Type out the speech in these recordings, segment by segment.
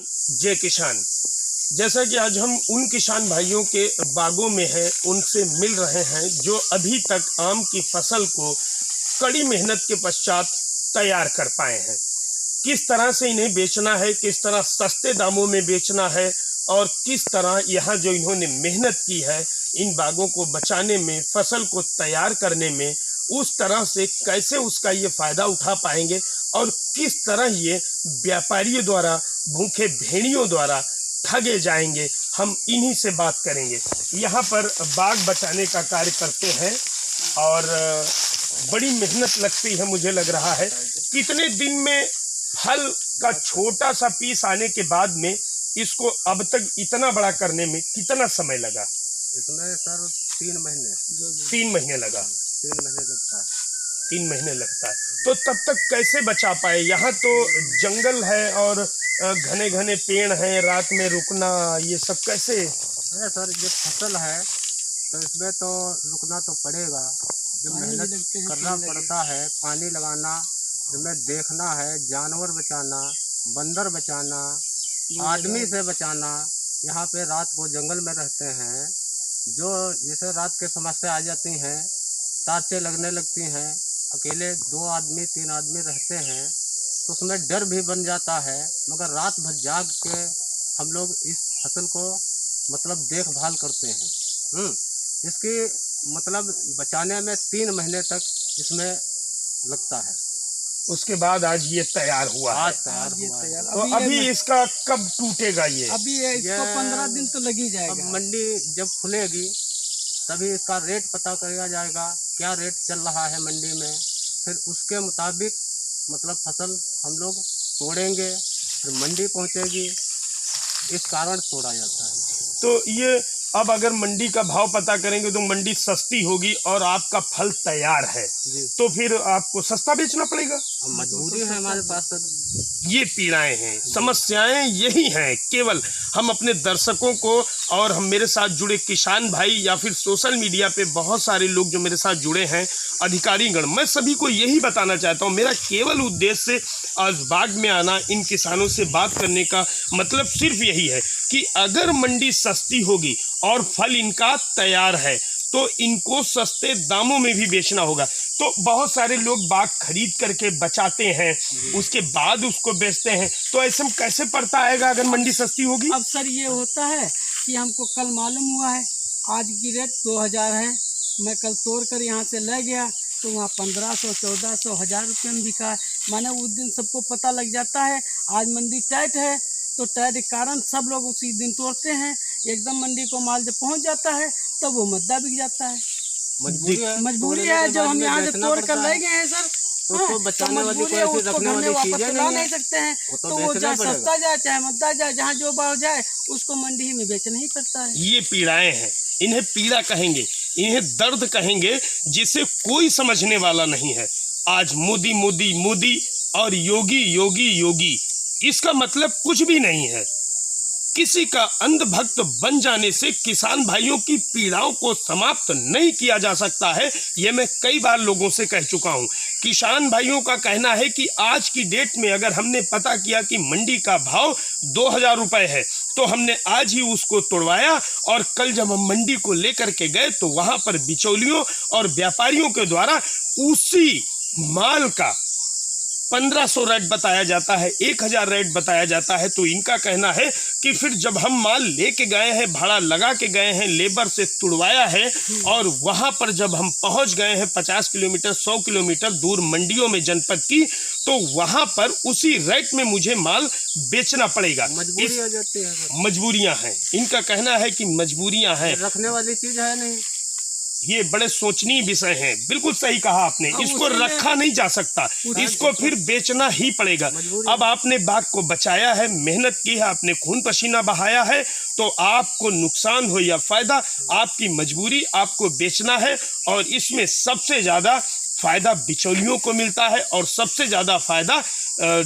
जय किसान। जैसा कि आज हम उन किसान भाइयों के बागों में हैं, उनसे मिल रहे हैं जो अभी तक आम की फसल को कड़ी मेहनत के पश्चात तैयार कर पाए हैं। किस तरह से इन्हें बेचना है, किस तरह सस्ते दामों में बेचना है और किस तरह यहाँ जो इन्होंने मेहनत की है इन बागों को बचाने में, फसल को तैयार करने में, उस तरह से कैसे उसका ये फ़ायदा उठा पाएंगे और किस तरह ये व्यापारियों द्वारा, भूखे भेड़ियों द्वारा ठगे जाएंगे, हम इन्हीं से बात करेंगे। यहाँ पर बाग बचाने का कार्य करते हैं और बड़ी मेहनत लगती है, मुझे लग रहा है। कितने दिन में फल का छोटा सा पीस आने के बाद में इसको अब तक इतना बड़ा करने में कितना समय लगा? इसमें सर 3 महीने। 3 महीने लगा। 3 महीने लगता है। 3 महीने लगता है। तो तब तक कैसे बचा पाए? यहाँ तो जंगल है और घने घने पेड़ हैं, रात में रुकना, ये सब कैसे? अरे सर, ये फसल है तो इसमें तो रुकना तो पड़ेगा। जब मेहनत करना पड़ता है, पानी लगाना, इसमें देखना है, जानवर बचाना, बंदर बचाना, आदमी से बचाना। यहाँ पे रात को जंगल में रहते हैं, जो जैसे रात के समस्या आ जाती हैं, टार्चें लगने लगती हैं, अकेले 2 आदमी 3 आदमी रहते हैं तो उसमें डर भी बन जाता है। मगर रात भर जाग के हम लोग इस फसल को मतलब देखभाल करते हैं। इसकी मतलब बचाने में 3 महीने तक इसमें लगता है। उसके बाद आज ये तैयार हुआ है। आज तैयार हुआ है। तो अभी इसका कब टूटेगा ये? अभी इसको 15 दिन तो लग ही जाएगा। अब मंडी जब खुलेगी तभी इसका रेट पता किया जाएगा, क्या रेट चल रहा है मंडी में। फिर उसके मुताबिक मतलब फसल हम लोग तोड़ेंगे, फिर मंडी पहुंचेगी, इस कारण तोड़ा जाता है। तो ये अब अगर मंडी का भाव पता करेंगे तो मंडी सस्ती होगी और आपका फल तैयार है तो फिर आपको सस्ता बेचना पड़ेगा। मजबूरी है हमारे पास। ये पीड़ाएं हैं, समस्याएं यही हैं। केवल हम अपने दर्शकों को और हम मेरे साथ जुड़े किसान भाई या फिर सोशल मीडिया पे बहुत सारे लोग जो मेरे साथ जुड़े हैं, अधिकारीगण, मैं सभी को यही बताना चाहता हूँ। मेरा केवल उद्देश्य आज बाग में आना, इन किसानों से बात करने का मतलब सिर्फ यही है कि अगर मंडी सस्ती होगी और फल इनका तैयार है तो इनको सस्ते दामों में भी बेचना होगा। तो बहुत सारे लोग बाग खरीद करके बचाते हैं, उसके बाद उसको बेचते हैं। तो ऐसे में कैसे पड़ता आएगा अगर मंडी सस्ती होगी? अब सर ये होता है कि हमको कल मालूम हुआ है आज की रेट 2000 है, मैं कल तोड़ कर यहाँ से ले गया तो वहाँ 1500, 1400, 1000 रुपये में बिका है। माने उस दिन सबको पता लग जाता है आज मंडी टाइट है, तो टाइट के कारण सब लोग उसी दिन तोड़ते हैं। एकदम मंडी को माल जब पहुँच जाता है तब वो मद्दा बिक जाता है। मजबूरी है जब हम यहाँ से तोड़ कर ले गए हैं सर। तो बचाने वाली कोई ऐसी रखने वाली चीजें नहीं सकते हैं, तो वो चाहे सस्ता जाए चाहे मद्दा जाए, जहाँ जो भाव जाए उसको मंडी में बेचना ही पड़ता है। ये पीड़ाएं हैं, इन्हें पीड़ा कहेंगे, इन्हें दर्द कहेंगे, जिसे कोई समझने वाला नहीं है। आज मोदी मोदी मोदी और योगी योगी योगी, इसका मतलब कुछ भी नहीं है। किसी का अंधभक्त बन जाने से किसान भाइयों की पीड़ाओं को समाप्त नहीं किया जा सकता है। यह मैं कई बार लोगों से कह चुका हूं। किसान भाइयों का कहना है कि आज की डेट में अगर हमने पता किया कि मंडी का भाव 2000 रुपये है तो हमने आज ही उसको तोड़वाया और कल जब हम मंडी को लेकर के गए तो वहां पर बिचौलियों और व्यापारियों के द्वारा उसी माल का 1500 रेट बताया जाता है, 1000 रेट बताया जाता है। तो इनका कहना है कि फिर जब हम माल लेके गए हैं, भाड़ा लगा के गए हैं, लेबर से तुड़वाया है और वहां पर जब हम पहुंच गए हैं 50 किलोमीटर 100 किलोमीटर दूर मंडियों में जनपद की, तो वहां पर उसी रेट में मुझे माल बेचना पड़ेगा। मजबूरी हो जाती है। मजबूरियां हैं, इनका कहना है कि मजबूरियां हैं, रखने वाली चीज है नहीं। ये बड़े सोचनीय विषय हैं। बिल्कुल सही कहा आपने, इसको रखा नहीं जा सकता, इसको फिर बेचना ही पड़ेगा। अब आपने बाग को बचाया है, मेहनत की है, आपने खून पसीना बहाया है, तो आपको नुकसान हो या फायदा, आपकी मजबूरी, आपको बेचना है। और इसमें सबसे ज़्यादा फायदा बिचौलियों को मिलता है और सबसे ज़्यादा फायदा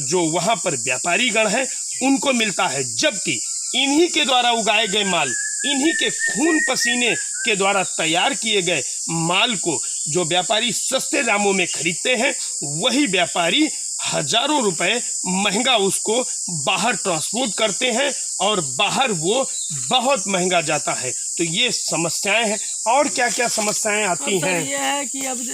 जो वहाँ पर व्यापारी गण हैं उनको मिलता है। जबकि इन्हीं के द्वारा उगाए गए माल, इन्हीं के खून पसीने के द्वारा तैयार किए गए माल को जो व्यापारी सस्ते दामों में खरीदते हैं, वही व्यापारी हजारों रुपए महंगा उसको बाहर ट्रांसपोर्ट करते हैं और बाहर वो बहुत महंगा जाता है। तो ये समस्याएं हैं। और क्या क्या समस्याएं आती अब सर हैं? ये है कि अब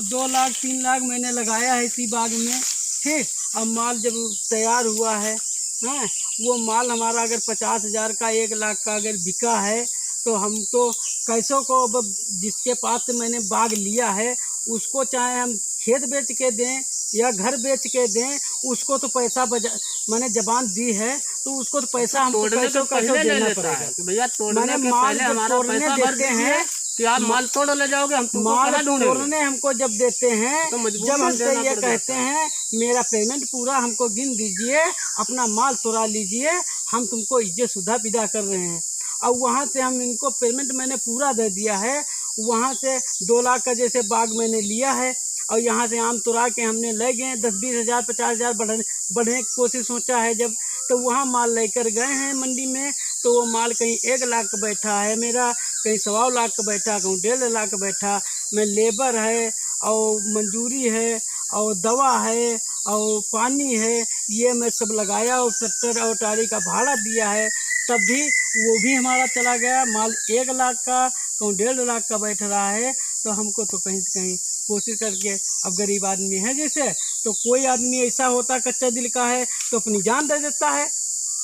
2 लाख 3 लाख मैंने लगाया है इसी बाग में, ठीक। अब माल जब तैयार हुआ है, हाँ, वो माल हमारा अगर 50,000 का 1 लाख का अगर बिका है तो हम तो कैसों को अब जिसके पास से मैंने बाग लिया है उसको चाहे हम खेत बेच के दें या घर बेच के दें, उसको तो पैसा मैंने जबान दी है तो उसको तो पैसा हमको कैसे देना पड़ेगा। भैया मैंने माल जब तोड़ने देते हैं कि आप माल तोड़ ले जाओगे, हम तुमको माल कहाँ ढूंढेंगे? तोड़ने हमको जब देते हैं तो मजबूरी जब में हमसे देना ये पड़ कहते जाता है। हैं मेरा पेमेंट पूरा हमको गिन दीजिए, अपना माल तोड़ा लीजिए, हम तुमको इज्जत सुधा विदा कर रहे हैं। अब वहाँ से हम इनको पेमेंट मैंने पूरा दे दिया है। वहाँ से 2 लाख का जैसे बाग मैंने लिया है और यहाँ से आम तुरा के हमने ले गए 10-20 हज़ार 50 हज़ार बढ़ने की कोशिश सोचा है जब, तो वहाँ माल लेकर गए हैं मंडी में, तो वो माल कहीं 1 लाख का बैठा है मेरा, कहीं 1.25 लाख का बैठा, कहीं 1.5 लाख का बैठा। मैं लेबर है और मंजूरी है और दवा है और पानी है, ये मैं सब लगाया और 70 और टारी का भाड़ा दिया है, तब भी वो भी हमारा चला गया। माल 1 लाख का कहूँ 1.5 लाख का बैठ रहा है। तो हमको तो कहीं से कहीं कोशिश करके, अब गरीब आदमी है जैसे, तो कोई आदमी ऐसा होता कच्चा दिल का है तो अपनी जान दे देता है,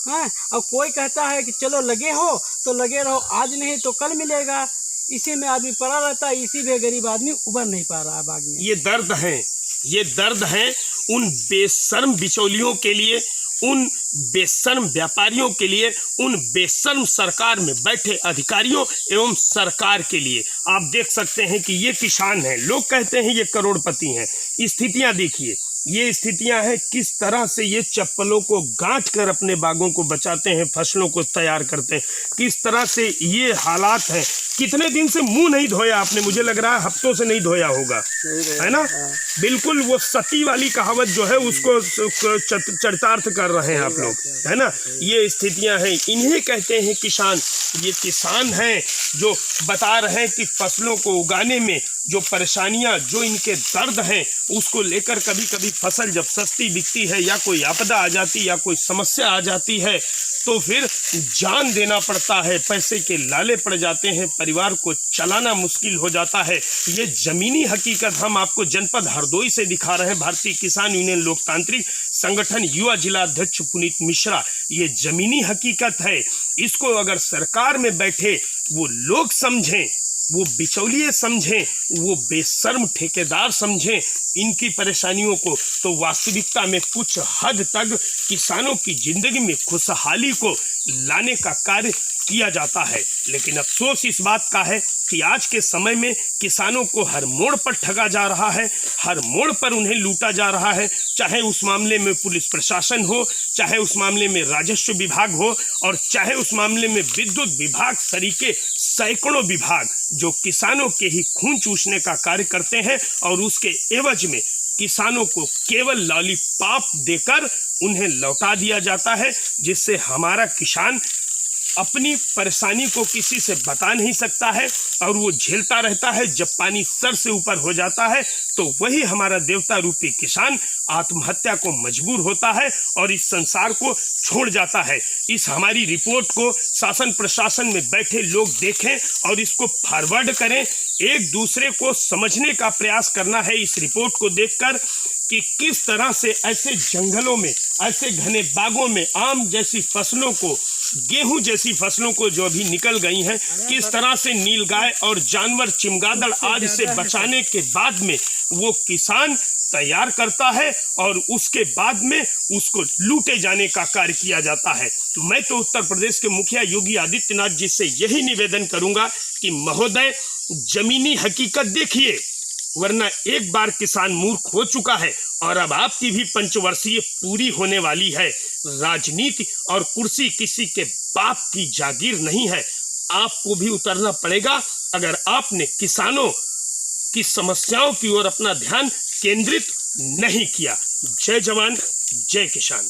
हाँ। और कोई कहता है कि चलो लगे हो तो लगे रहो, आज नहीं तो कल मिलेगा, इसी में आदमी पड़ा रहता है, इसी में गरीब आदमी उभर नहीं पा रहा बाग में। ये दर्द है, ये दर्द है उन बेशर्म बिचौलियों के लिए, उन बेशर्म व्यापारियों के लिए, उन बेशर्म सरकार में बैठे अधिकारियों एवं सरकार के लिए। आप देख सकते हैं कि ये किसान हैं, लोग कहते हैं ये करोड़पति हैं। स्थितियां देखिए, ये स्थितियां हैं किस तरह से ये चप्पलों को गांठ कर अपने बागों को बचाते हैं, फसलों को तैयार करते हैं, किस तरह से ये हालात हैं। कितने दिन से मुंह नहीं धोया आपने? मुझे लग रहा है हफ्तों से नहीं धोया होगा, है ना? बिल्कुल वो सती वाली कहावत जो है उसको चरितार्थ कर रहे हैं आप लोग, है ना? ये स्थितियां हैं, इन्हें कहते हैं किसान। ये किसान हैं जो बता रहे हैं कि फसलों को उगाने में जो परेशानियां, जो इनके दर्द हैं, उसको लेकर कभी कभी फसल जब सस्ती बिकती है या कोई आपदा आ जाती या कोई समस्या आ जाती है तो फिर जान देना पड़ता है, पैसे के लाले पड़ जाते हैं, परिवार को चलाना मुश्किल हो जाता है। ये ज़मीनी हकीकत हम आपको जनपद हरदोई से दिखा रहे हैं। भारतीय किसान यूनियन लोकतांत्रिक संगठन युवा जिला अध्यक्ष पुनीत मिश्रा, ये ज़मीनी हकीकत है। इसको अगर सरकार में बैठे वो लोग समझें, वो बिचौलिए समझें, वो बेशर्म ठेकेदार समझें इनकी परेशानियों को, तो वास्तविकता में कुछ हद तक किसानों की जिंदगी में खुशहाली को लाने का कार्य किया जाता है। लेकिन अफसोस इस बात का है कि आज के समय में किसानों को हर मोड़ पर ठगा जा रहा है, हर मोड़ पर उन्हें लूटा जा रहा है। चाहे उस मामले में पुलिस प्रशासन हो, चाहे उस मामले में राजस्व विभाग हो, और चाहे उस मामले में विद्युत विभाग सरीके सैकड़ों विभाग जो किसानों के ही खून चूसने का कार्य करते हैं और उसके एवज में किसानों को केवल लॉलीपॉप देकर उन्हें लौटा दिया जाता है, जिससे हमारा किसान अपनी परेशानी को किसी से बता नहीं सकता है और वो झेलता रहता है। जब पानी सर से ऊपर हो जाता है तो वही हमारा देवता रूपी किसान आत्महत्या को मजबूर होता है और इस संसार को छोड़ जाता है। इस हमारी रिपोर्ट को शासन प्रशासन में बैठे लोग देखें और इसको फॉरवर्ड करें, एक दूसरे को समझने का प्रयास करना है इस रिपोर्ट को देखकर कि किस तरह से ऐसे जंगलों में, ऐसे घने बागों में आम जैसी फसलों को, गेहूं जैसी फसलों को जो अभी निकल गई हैं, किस तरह से नीलगाय और जानवर चमगादड़ आदि से बचाने के बाद में वो किसान तैयार करता है और उसके बाद में उसको लूटे जाने का कार्य किया जाता है। मैं तो उत्तर प्रदेश के मुखिया योगी आदित्यनाथ जी से यही निवेदन करूंगा कि महोदय जमीनी हकीकत देखिए, वरना एक बार किसान मूर्ख हो चुका है और अब आपकी भी पंचवर्षीय पूरी होने वाली है। राजनीति और कुर्सी किसी के बाप की जागीर नहीं है, आपको भी उतरना पड़ेगा अगर आपने किसानों की समस्याओं की ओर अपना ध्यान केंद्रित नहीं किया। जय जवान, जय किसान।